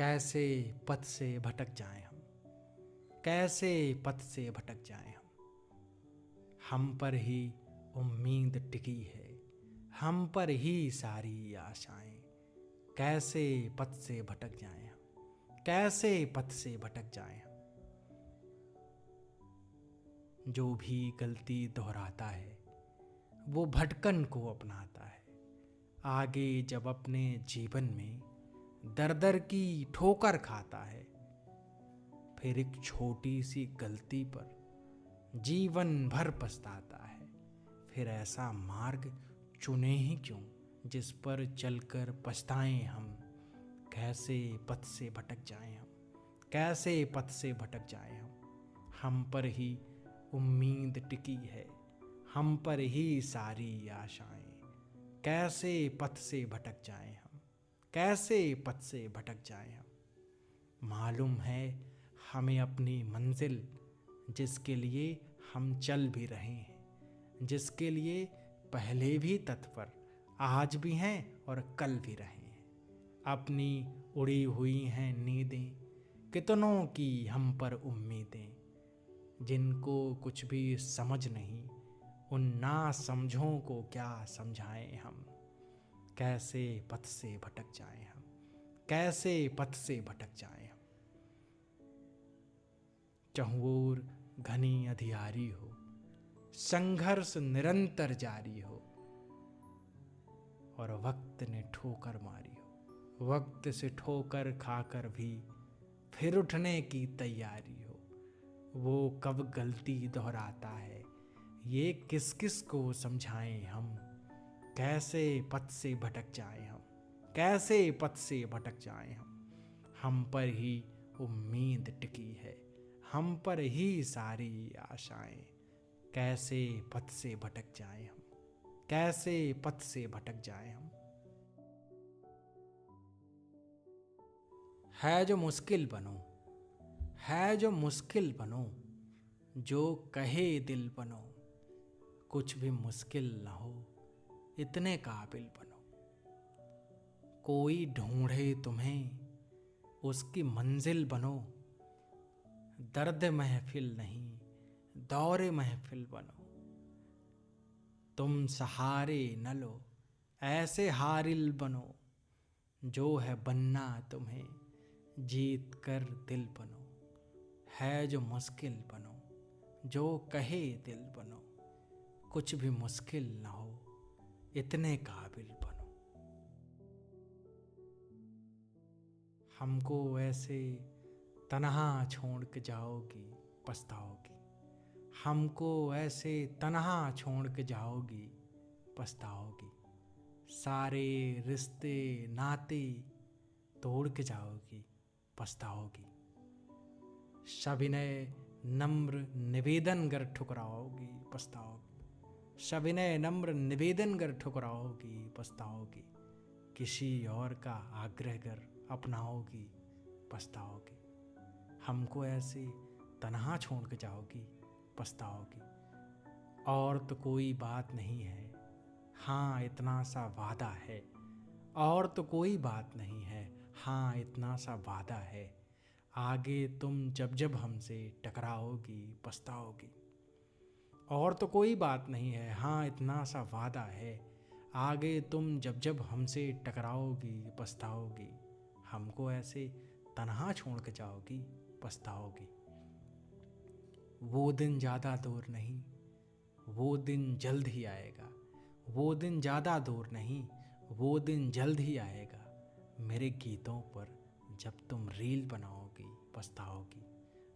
कैसे पथ से भटक जाएं हम, कैसे पथ से भटक जाएं हम पर ही उम्मीद टिकी है, हम पर ही सारी आशाएं। कैसे पथ से भटक जाएं हम, कैसे पथ से भटक जाएं हम। जो भी गलती दोहराता है वो भटकन को अपनाता है। आगे जब अपने जीवन में दर दर की ठोकर खाता है, फिर एक छोटी सी गलती पर जीवन भर पछताता है। फिर ऐसा मार्ग चुने ही क्यों जिस पर चलकर पछताएं हम। कैसे पथ से भटक जाएं हम, कैसे पथ से भटक जाएं हम पर ही उम्मीद टिकी है, हम पर ही सारी आशाएं। कैसे पथ से भटक जाएं हम, कैसे पथ से भटक जाएं हम। मालूम है हमें अपनी मंजिल, जिसके लिए हम चल भी रहे हैं, जिसके लिए पहले भी तत्पर, आज भी हैं और कल भी रहे हैं। अपनी उड़ी हुई हैं नींदें, कितनों की हम पर उम्मीदें। जिनको कुछ भी समझ नहीं, उन ना समझों को क्या समझाएं हम। कैसे पथ से भटक जाएं हम, कैसे पथ से भटक जाएं हम। चहुओर घनी अंधियारी हो, संघर्ष निरंतर जारी हो, और वक्त ने ठोकर मारी हो। वक्त से ठोकर खाकर भी फिर उठने की तैयारी हो। वो कब गलती दोहराता है, ये किस किस को समझाएं हम। कैसे पथ से भटक जाएं हम, कैसे पथ से भटक जाएं हम पर ही उम्मीद टिकी है, हम पर ही सारी आशाएं। कैसे पथ से भटक जाएं हम, कैसे पथ से भटक जाएं हम। है जो मुश्किल बनो, है जो मुश्किल बनो, जो कहे दिल बनो। कुछ भी मुश्किल न हो, इतने काबिल बनो। कोई ढूंढे तुम्हें, उसकी मंजिल बनो। दर्द महफिल नहीं, दौरे महफिल बनो। तुम सहारे न लो, ऐसे हारिल बनो। जो है बनना तुम्हें, जीत कर दिल बनो। है जो मुश्किल बनो, जो कहे दिल बनो। कुछ भी मुश्किल न हो, इतने काबिल बनो। हमको ऐसे तन्हा छोड़ के जाओगी, पछताओगी। हमको ऐसे तन्हा छोड़ के जाओगी, पछताओगी। सारे रिश्ते नाते तोड़ के जाओगी, पछताओगी। सविनय नम्र निवेदन गर ठुकराओगी, पछताओगी। सविनय नम्र निवेदन गर ठुकराओगी, पछताओगी। किसी और का आग्रह कर अपनाओगी, पछताओगी। हमको ऐसे तन्हा छोड़ के जाओगी, पछताओगी। और तो कोई बात नहीं है, हाँ इतना सा वादा है। और तो कोई बात नहीं है, हाँ इतना सा वादा है। आगे तुम जब जब हमसे टकराओगी, पछताओगी। और तो कोई बात नहीं है, हाँ इतना सा वादा है। आगे तुम जब जब हमसे टकराओगी, पछताओगी। हमको ऐसे तन्हा छोड़ के जाओगी, पछताओगी। वो दिन ज़्यादा दूर नहीं, वो दिन जल्द ही आएगा। वो दिन ज़्यादा दूर नहीं, वो दिन जल्द ही आएगा। मेरे गीतों पर जब तुम रील बनाओगी, पछताओगी।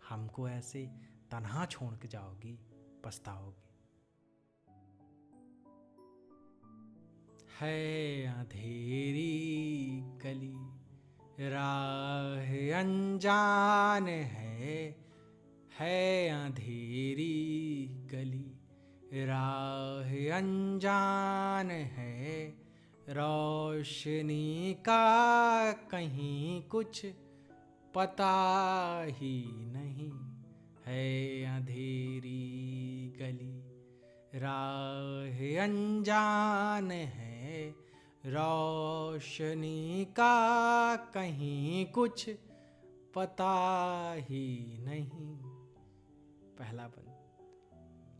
हमको ऐसे तन्हा छोड़ के जाओगी, पछताओगी। है अंधेरी गली, राह अनजान है अंधेरी गली, राह अनजान है। रोशनी का कहीं कुछ पता ही नहीं। है अंधेरी गली, राह अनजान है। रोशनी का कहीं कुछ पता ही नहीं। पहला बंद।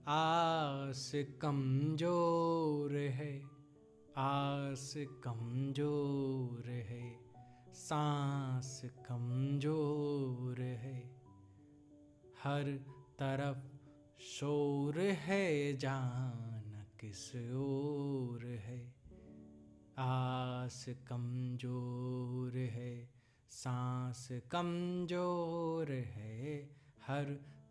आस कमजोर है, आस कमजोर है, सांस कमजोर है, हर तरफ शोर है, जान किस ओर है। आस कमजोर है, सांस कमजोर है, हर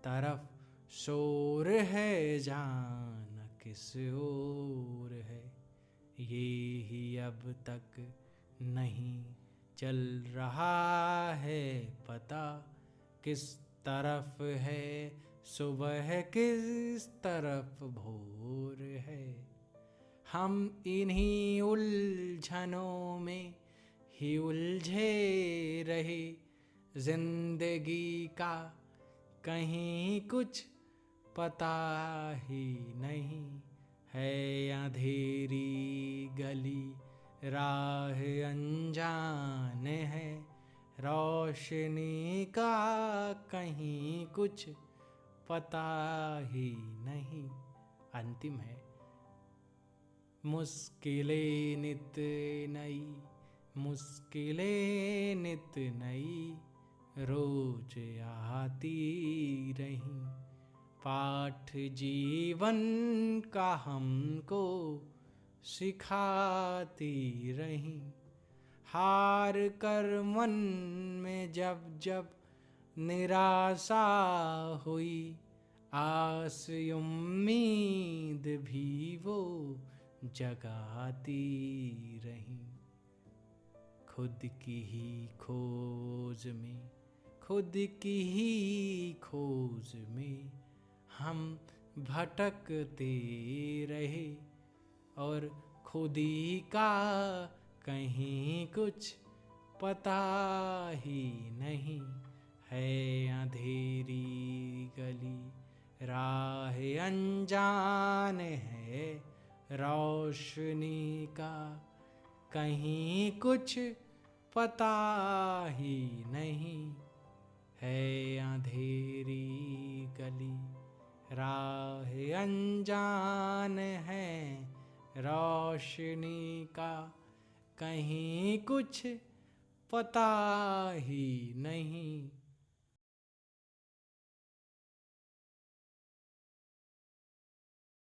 तरफ शोर है, जान किस ओर है। ये ही अब तक नहीं चल रहा है पता, किस तरफ है सुबह, किस तरफ भोर है। हम इन्हीं उलझनों में ही उलझे रहे, जिंदगी का कहीं कुछ पता ही नहीं है। अंधेरी गली राह अनजान है, रोशनी का कहीं कुछ पता ही नहीं। अंतिम है। मुश्किलें नित नई, मुश्किलें नित नई, रोज आती रही, पाठ जीवन का हमको सिखाती रही। हार कर मन में जब जब निराशा हुई, आस उम्मीद भी वो जगाती रही। खुद की ही खोज में, खुद की ही खोज में हम भटकते रहे, और खुद ही का कहीं कुछ पता ही नहीं है। अंधेरी गली राह अनजान है, रोशनी का कहीं कुछ पता ही नहीं है। अंधेरी गली राह अनजान है, रोशनी का कहीं कुछ पता ही नहीं।